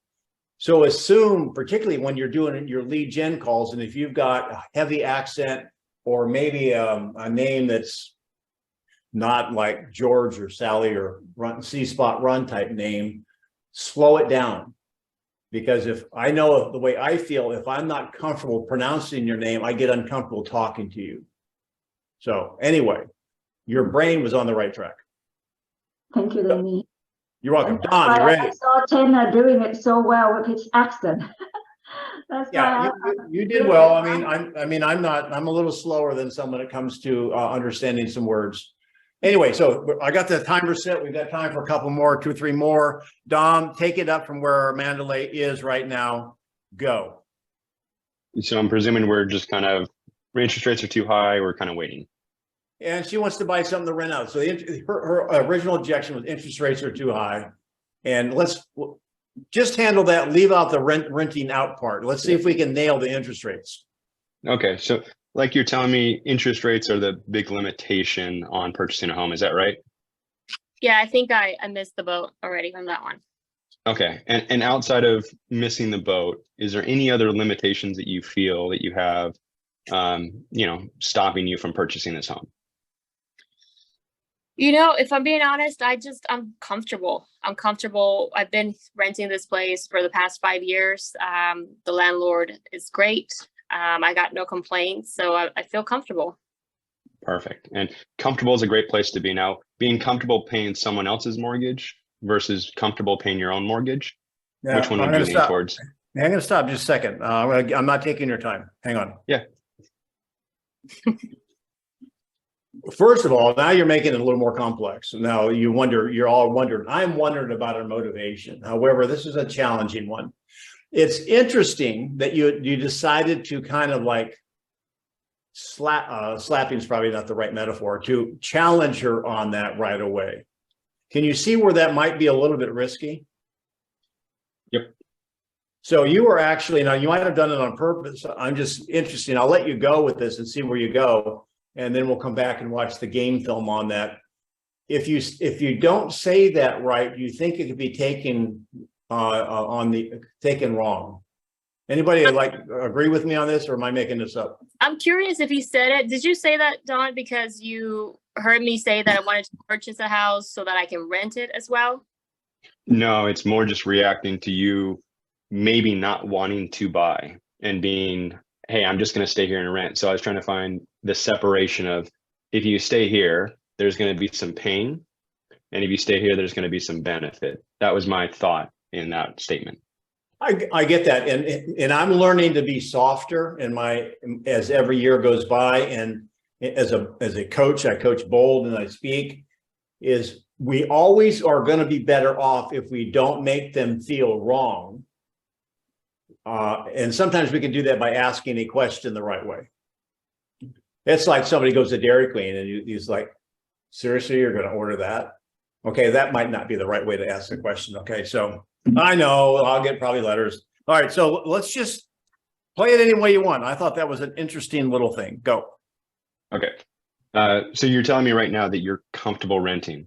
So assume, particularly when you're doing your lead gen calls, and if you've got a heavy accent or maybe a name that's not like George or Sally or C-spot run type name, slow it down. Because if I know the way I feel, if I'm not comfortable pronouncing your name, I get uncomfortable talking to you. So anyway, your brain was on the right track. Thank you, Denny. You're welcome. And that's Don, you why ready? I saw Tanner doing it so well with his accent. That's Yeah, why you did well. I'm a little slower than some when it comes to understanding some words. Anyway, so I got the timer set. We've got time for a couple more, 2 or 3 more. Dom, take it up from where Mandalay is right now. Go. So I'm presuming we're just kind of, interest rates are too high, we're kind of waiting. And she wants to buy something to rent out. So her original objection was interest rates are too high. And let's just handle that. Leave out the renting out part. Let's see if we can nail the interest rates. Okay, so like you're telling me, interest rates are the big limitation on purchasing a home. Is that right? Yeah, I think I missed the boat already on that one. Okay, and outside of missing the boat, is there any other limitations that you feel that you have, stopping you from purchasing this home? If I'm being honest, I'm comfortable. I've been renting this place for the past 5 years. The landlord is great. I got no complaints, so I feel comfortable. Perfect. And comfortable is a great place to be. Now, being comfortable paying someone else's mortgage versus comfortable paying your own mortgage, Yeah, which one would you lean towards? I'm going to stop just a second. I'm not taking your time. Hang on. Yeah. First of all, now you're making it a little more complex. Now you're all wondering. I'm wondering about our motivation. However, this is a challenging one. It's interesting that you decided to kind of like slapping is probably not the right metaphor, to challenge her on that right away. Can you see where that might be a little bit risky? Yep. So you were actually, now you might have done it on purpose. I'm just interested. I'll let you go with this and see where you go. And then we'll come back and watch the game film on that. If you don't say that right, you think it could be taken taken wrong. Anybody agree with me on this, or am I making this up? I'm curious if you said it. Did you say that, Don, because you heard me say that I wanted to purchase a house so that I can rent it as well? No, it's more just reacting to you maybe not wanting to buy and being, hey, I'm just going to stay here and rent. So I was trying to find the separation of, if you stay here, there's going to be some pain. And if you stay here, there's going to be some benefit. That was my thought in that statement. I get that. And I'm learning to be softer as every year goes by. And as a coach, I coach bold and I speak, is we always are going to be better off if we don't make them feel wrong. And sometimes we can do that by asking a question the right way. It's like somebody goes to Dairy Queen and he's like, seriously, you're going to order that? Okay, that might not be the right way to ask the question. Okay, so I know I'll get probably letters. All right, so let's just play it any way you want. I thought that was an interesting little thing. Go. Okay. So you're telling me right now that you're comfortable renting.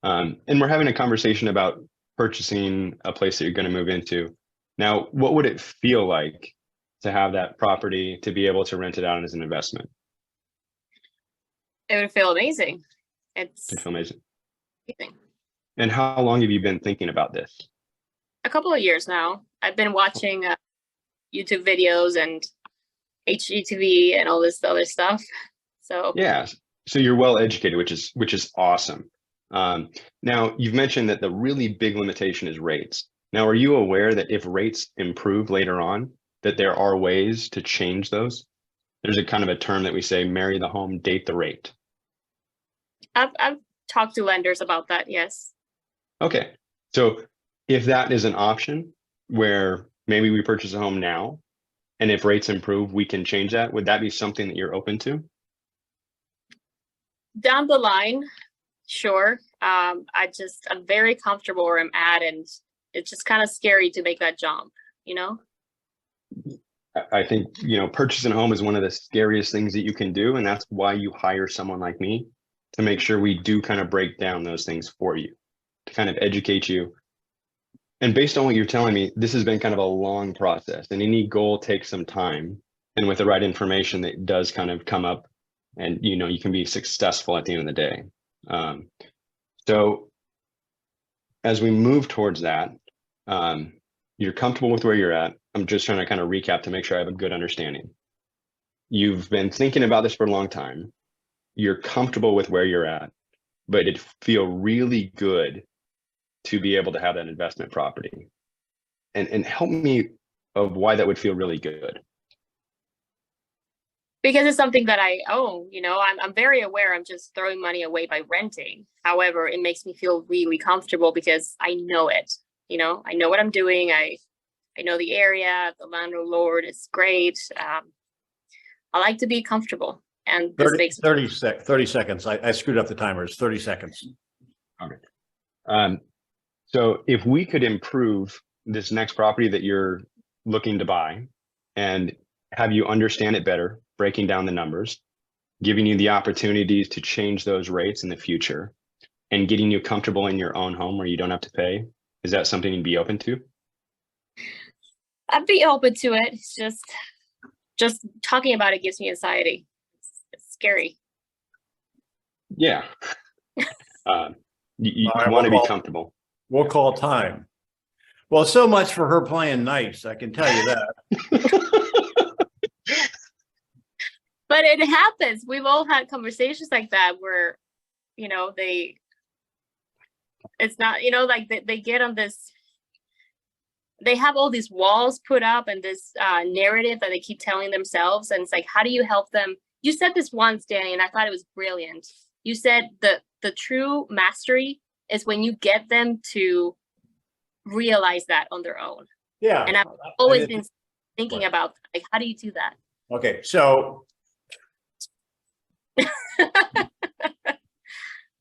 And we're having a conversation about purchasing a place that you're going to move into. Now, what would it feel like to have that property, to be able to rent it out as an investment? It would feel amazing. It's It'd feel amazing. amazing. And how long have you been thinking about this? A couple of years now. I've been watching YouTube videos and HGTV and all this other stuff. So Yeah. So you're well educated, which is awesome. Now you've mentioned that the really big limitation is rates. Now, are you aware that if rates improve later on, that there are ways to change those? There's a kind of a term that we say, marry the home, date the rate. I've talked to lenders about that. Yes. Okay. So if that is an option where maybe we purchase a home now, and if rates improve, we can change that. Would that be something that you're open to? Down the line, sure. I'm very comfortable where I'm at, and it's just kind of scary to make that jump, you know? I think, purchasing a home is one of the scariest things that you can do. And that's why you hire someone like me to make sure we do kind of break down those things for you, to kind of educate you. And based on what you're telling me, this has been kind of a long process, and any goal takes some time. And with the right information, that does kind of come up, and you can be successful at the end of the day. So as we move towards that, you're comfortable with where you're at. I'm just trying to kind of recap to make sure I have a good understanding. You've been thinking about this for a long time. You're comfortable with where you're at, but it'd feel really good to be able to have that investment property. And help me of why that would feel really good. Because it's something that I own, I'm very aware I'm just throwing money away by renting. However, it makes me feel really comfortable because I know it. I know what I'm doing. I know the area, the landlord is great. I like to be comfortable, and this 30 seconds. I screwed up the timers. 30 seconds. Okay. So if we could improve this next property that you're looking to buy and have you understand it better, breaking down the numbers, giving you the opportunities to change those rates in the future, and getting you comfortable in your own home where you don't have to pay, is that something you'd be open to? I'd be open to it. It's just talking about it gives me anxiety. It's scary. Yeah. You All right, want to be well, comfortable. We'll call time. Well, so much for her playing nice. I can tell you that. But it happens. We've all had conversations like that where, it's not, like they get on this, they have all these walls put up and this narrative that they keep telling themselves. And it's like, how do you help them? You said this once, Danny, and I thought it was brilliant. You said the true mastery is when you get them to realize that on their own. Yeah. And I've always been thinking about, like, how do you do that? Okay, so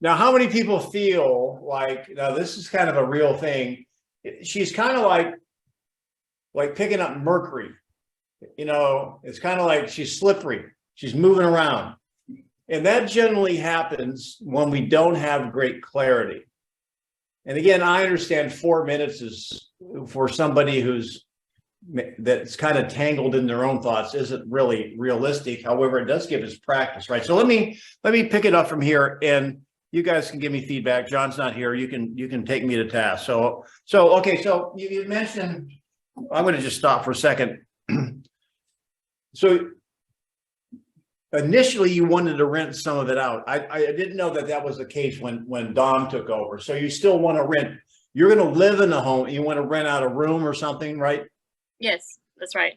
now how many people feel like, now this is kind of a real thing. She's kind of like picking up mercury. It's kind of like she's slippery. She's moving around. And that generally happens when we don't have great clarity. And again, I understand 4 minutes is for somebody that's kind of tangled in their own thoughts isn't really realistic. However, it does give us practice, right? So let me pick it up from here, and you guys can give me feedback. John's not here. You can take me to task. So okay. So you mentioned, I'm going to just stop for a second. So initially you wanted to rent some of it out. I didn't know that was the case when Dom took over. So you still want to rent. You're going to live in the home. You want to rent out a room or something, right? Yes, that's right.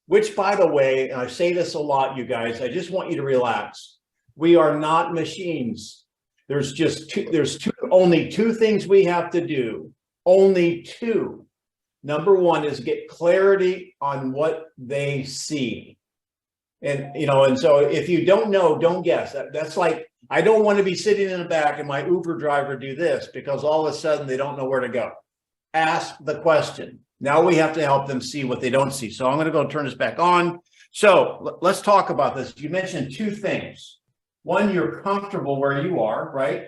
Which, by the way, and I say this a lot, you guys, I just want you to relax. We are not machines. There's only two things we have to do. Only two. Number one is get clarity on what they see. And so if you don't know, don't guess. That's like, I don't want to be sitting in the back and my Uber driver do this because all of a sudden they don't know where to go. Ask the question. Now we have to help them see what they don't see. So I'm going to go turn this back on. So let's talk about this. You mentioned two things. One, you're comfortable where you are, right?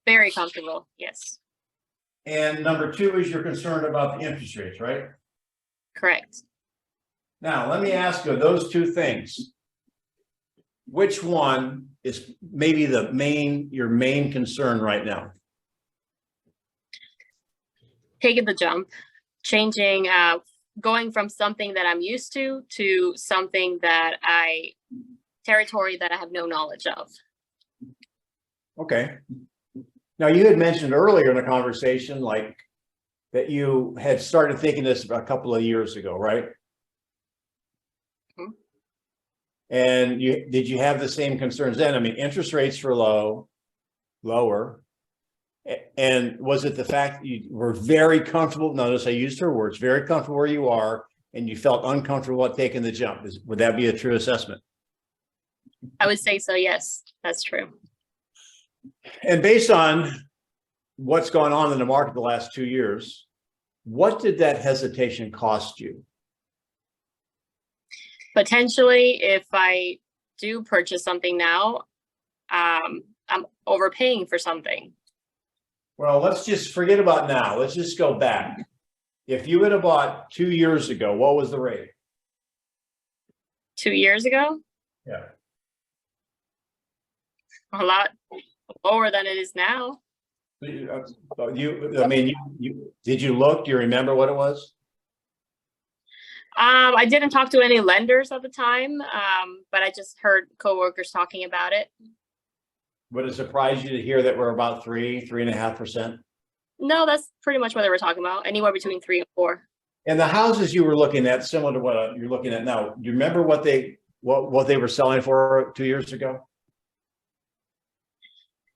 Very comfortable. Yes. And number two is you're concerned about the interest rates, right? Correct. Now, let me ask you those two things. Which one is maybe your main concern right now? taking the jump, changing, going from something that I'm used to something that territory that I have no knowledge of. Okay. Now, you had mentioned earlier in the conversation, like, that you had started thinking this a couple of years ago, right? Mhm. And did you have the same concerns then? I mean, interest rates were lower. And was it the fact that you were very comfortable? Notice I used her words, very comfortable where you are, and you felt uncomfortable at taking the jump. Would that be a true assessment? I would say so, yes, that's true. And based on what's gone on in the market the last 2 years, what did that hesitation cost you? Potentially, if I do purchase something now, I'm overpaying for something. Well, let's just forget about now. Let's just go back. If you would have bought 2 years ago, what was the rate? 2 years ago, Yeah. a lot lower than it is now. I mean, did you look? Do you remember what it was? I didn't talk to any lenders at the time, but I just heard coworkers talking about it. Would it surprise you to hear that we're about 3.5%? No, that's pretty much what they were talking about, anywhere between 3 and 4. And the houses you were looking at, similar to what you're looking at now, do you remember what they were selling for 2 years ago?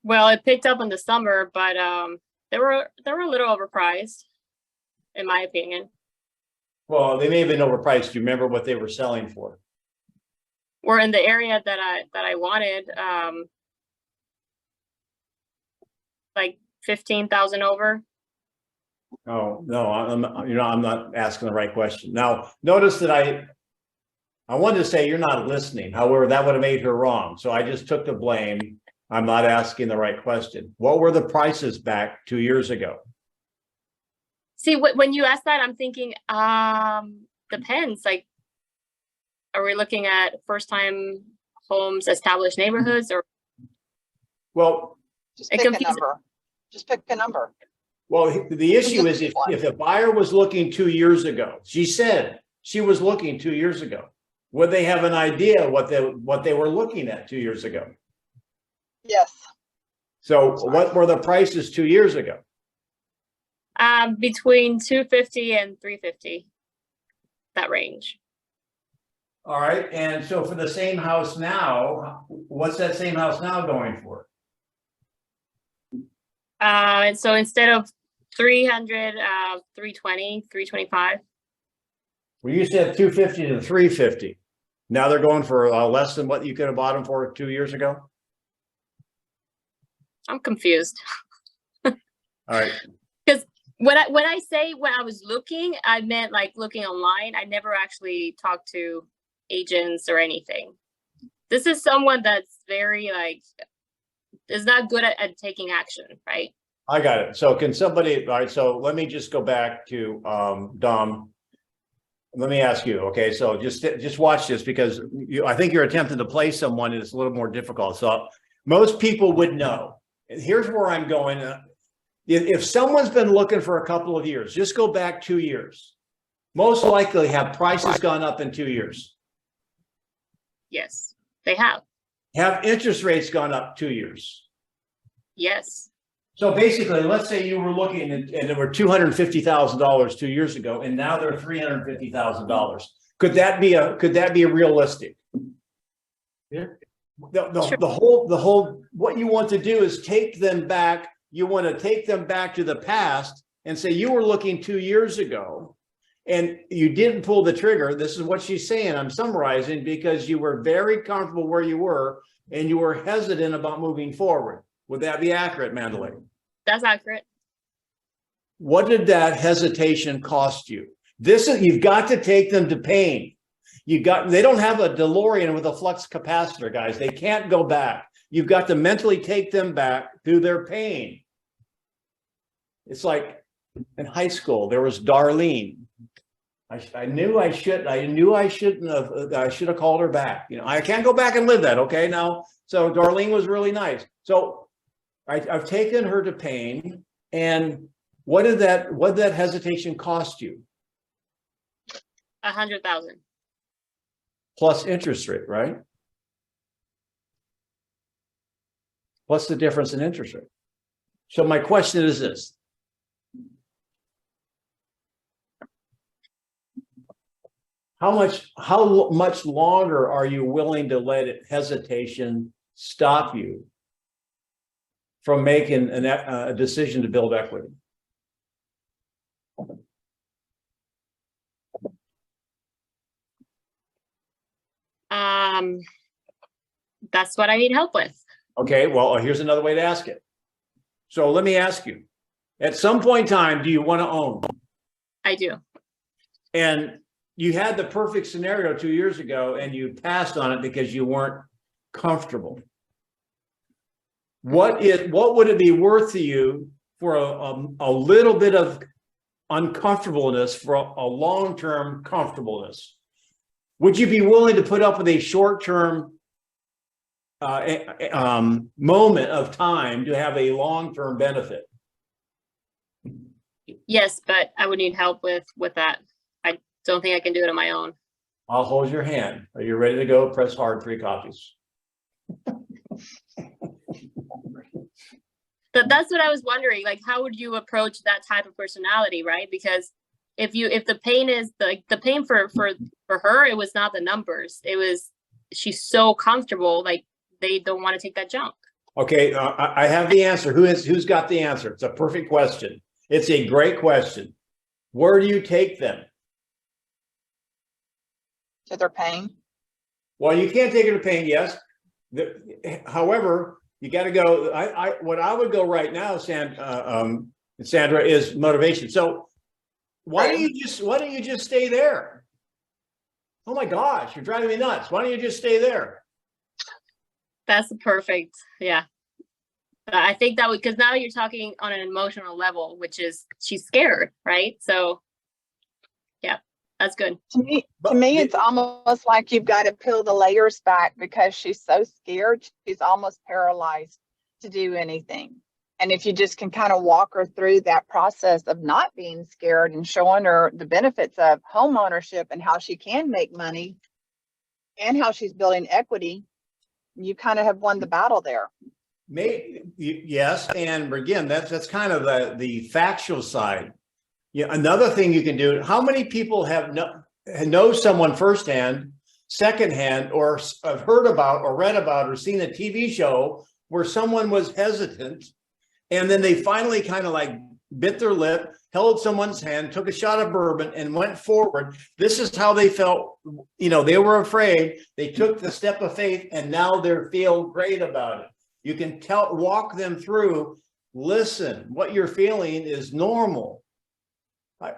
Well, it picked up in the summer, but they were a little overpriced, in my opinion. Well, they may have been overpriced. Do you remember what they were selling for? We're in the area that I wanted, like 15,000 over. Oh, no, I'm not asking the right question. Now, notice that I wanted to say you're not listening. However, that would have made her wrong. So I just took the blame. I'm not asking the right question. What were the prices back 2 years ago? See, when you ask that, I'm thinking, depends. Like, are we looking at first-time homes, established neighborhoods, or? Well, Just It pick a confuses- number. Just pick a number. well, the issue is if a buyer was looking 2 years ago, she said she was looking 2 years ago, would they have an idea what they were looking at 2 years ago? Yes. So what were the prices 2 years ago? Between 250 and 350, that range. All right, and so for the same house now, what's that same house now going for? And so instead of 300, 320, 325. Well, you said 250 to 350. Now they're going for less than what you could have bought them for 2 years ago? I'm confused. All right. Because when I say when I was looking, I meant like looking online. I never actually talked to agents or anything. This is someone that's very is not good at taking action, right? I got it. So can somebody, all right, so let me just go back to Dom. Let me ask you, okay, so just watch this because I think you're attempting to play someone is a little more difficult. So most people would know. And here's where I'm going. If someone's been looking for a couple of years, just go back 2 years. Most likely have prices gone up in 2 years? Yes, they have. Have interest rates gone up 2 years? Yes. So basically, let's say you were looking and there were $250,000 2 years ago, and now they're $350,000. Could that be realistic? Yeah. The whole what you want to do is take them back. You want to take them back to the past and say you were looking 2 years ago and you didn't pull the trigger. This is what she's saying. I'm summarizing because you were very comfortable where you were and you were hesitant about moving forward. Would that be accurate, Mandalay? That's accurate. What did that hesitation cost you? You've got to take them to pain. They don't have a DeLorean with a flux capacitor, guys. They can't go back. You've got to mentally take them back through their pain. It's like in high school, there was Darlene. I knew I should have called her back. You know, I can't go back and live that. Okay. Now, so Darlene was really nice. So I've taken her to pain and What did that hesitation cost you? 100,000. Plus interest rate, right? What's the difference in interest rate? So my question is this. How much longer are you willing to let hesitation stop you from making a decision to build equity? That's what I need help with. Okay, well, here's another way to ask it. So let me ask you, at some point in time, do you want to own? I do. And you had the perfect scenario 2 years ago and you passed on it because you weren't comfortable. What would it be worth to you for a little bit of uncomfortableness for a long-term comfortableness? Would you be willing to put up with a short-term moment of time to have a long-term benefit? Yes, but I would need help with that. I don't think I can do it on my own. I'll hold your hand. Are you ready to go? Press hard, 3 copies. But that's what I was wondering. Like, how would you approach that type of personality, right? Because if the pain is the pain for her, it was not the numbers. It was she's so comfortable, like they don't want to take that jump. Okay, I have the answer. Who's got the answer? It's a perfect question. It's a great question. Where do you take them? To their pain. Well, you can't take it to pain, yes. However, you got to go. What I would go right now, Sandra, is motivation. So why don't you just stay there? Oh my gosh, you're driving me nuts. Why don't you just stay there? That's perfect. Yeah. I think that would, because now you're talking on an emotional level, which is she's scared, right? So yeah, that's good. To me, it's almost like you've got to peel the layers back because she's so scared. She's almost paralyzed to do anything. And if you just can kind of walk her through that process of not being scared and showing her the benefits of home ownership and how she can make money and how she's building equity, you kind of have won the battle there. Yes, and again, that's kind of the factual side. Yeah, another thing you can do. How many people know someone firsthand, secondhand, or have heard about, or read about, or seen a TV show where someone was hesitant, and then they finally kind of like bit their lip, held someone's hand, took a shot of bourbon, and went forward? This is how they felt. You know, they were afraid. They took the step of faith, and now they feel great about it. You can walk them through, listen, what you're feeling is normal.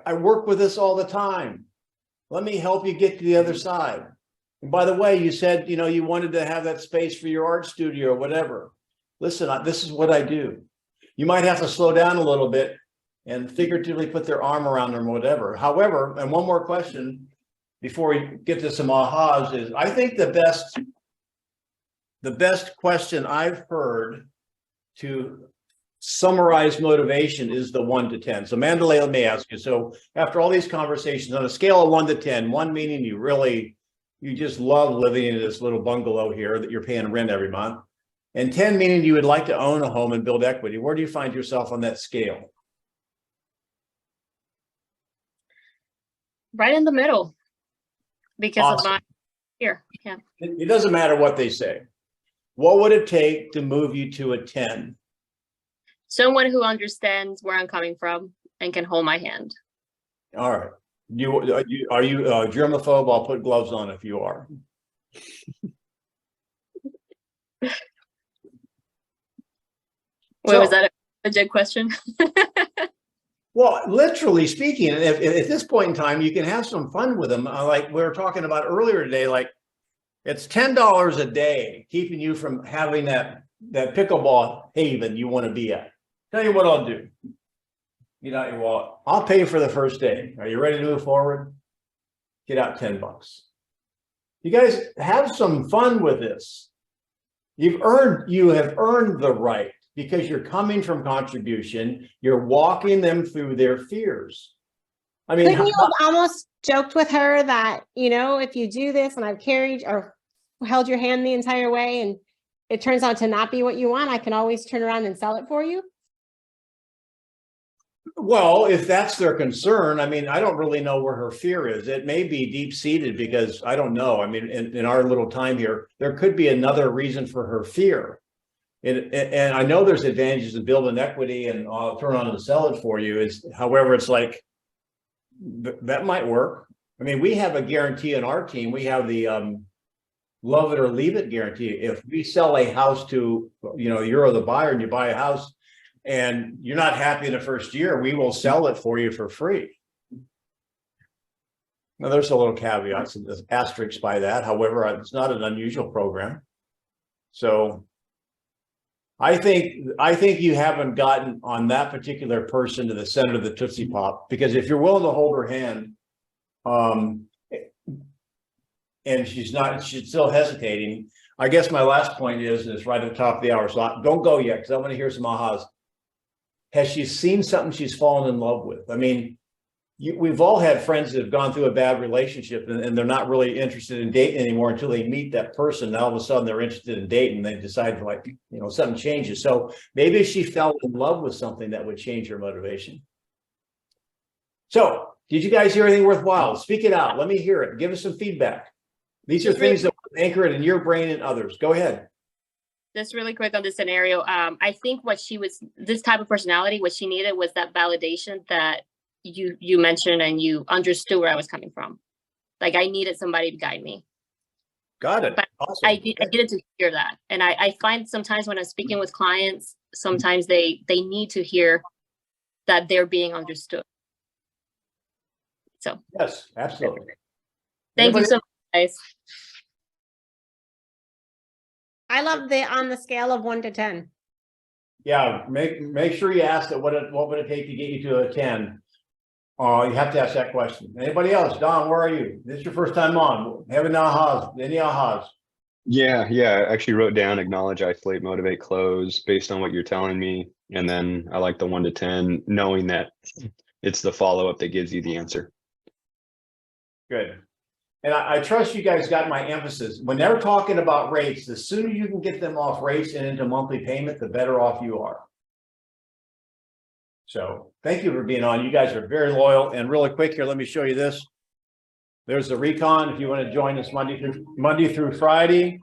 I work with this all the time. Let me help you get to the other side. And by the way, you said, you know, you wanted to have that space for your art studio or whatever. Listen, this is what I do. You might have to slow down a little bit and figuratively put their arm around them or whatever. However, and one more question before we get to some ahas is, I think the best question I've heard to summarize motivation is the 1 to 10. So Mandalay, let me ask you. So after all these conversations, on a scale of 1 to 10, 1 meaning you just love living in this little bungalow here that you're paying rent every month, and 10 meaning you would like to own a home and build equity, where do you find yourself on that scale? Right in the middle, because Awesome. of my here. Yeah. It doesn't matter what they say. What would it take to move you to a 10? Someone who understands where I'm coming from and can hold my hand. All right. Are you germaphobe? I'll put gloves on if you are. Wait, was that a legit question? Well, literally speaking, if at this point in time, you can have some fun with them. Like we were talking about earlier today, like it's $10 a day keeping you from having that pickleball haven you want to be at. Tell you what I'll do. Get out your wallet. I'll pay for the first day. Are you ready to move forward? Get out $10. You guys have some fun with this. You have earned the right because you're coming from contribution, you're walking them through their fears. I mean, Couldn't you have almost joked with her that, you know, if you do this and I've carried or held your hand the entire way and it turns out to not be what you want, I can always turn around and sell it for you? well, if that's their concern, I mean, I don't really know where her fear is. It may be deep-seated because I don't know. I mean, in our little time here, there could be another reason for her fear. And I know there's advantages in building equity and I'll turn on and sell it for you. However, it's like, that might work. I mean, we have a guarantee in our team. We have the love it or leave it guarantee. If we sell a house to, you know, you're the buyer and you buy a house and you're not happy in the first year, we will sell it for you for free. Now, there's a little caveats and asterisks by that. However, it's not an unusual program. So I think you haven't gotten on that particular person to the center of the Tootsie Pop, because if you're willing to hold her hand, and she's still hesitating. I guess my last point is, and it's right at the top of the hour, so don't go yet because I want to hear some ahas. Has she seen something she's fallen in love with? I mean, we've all had friends that have gone through a bad relationship and they're not really interested in dating anymore until they meet that person. Now all of a sudden they're interested in dating. They decide, like, you know, something changes. So maybe she fell in love with something that would change her motivation. So did you guys hear anything worthwhile? Speak it out. Let me hear it. Give us some feedback. These are things that anchor it in your brain and others. Go ahead. Just really quick on this scenario. I think this type of personality, what she needed was that validation that you mentioned, and you understood where I was coming from. Like, I needed somebody to guide me. Got it. But awesome. I needed to hear that. And I find sometimes when I'm speaking with clients, sometimes they need to hear that they're being understood. So yes, absolutely. Thank you so much, guys. I love the on the scale of 1 to 10. Yeah, make sure you ask it. What would it take to get you to a 10? You have to ask that question. Anybody else? Don, where are you? This is your first time on. Have any ahas? Any ahas? Yeah. I actually wrote down acknowledge, isolate, motivate, close based on what you're telling me. And then I like the 1 to 10, knowing that it's the follow-up that gives you the answer. Good. And I trust you guys got my emphasis. When they're talking about rates, the sooner you can get them off rates and into monthly payment, the better off you are. So thank you for being on. You guys are very loyal. And really quick here, let me show you this. There's the recon. If you want to join us Monday through Friday,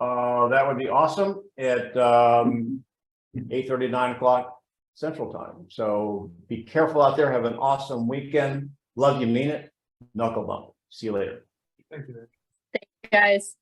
that would be awesome at 8:30, 9 o'clock Central Time. So be careful out there. Have an awesome weekend. Love you, mean it. Knuckle bump. See you later. Thank you. Thank you, guys.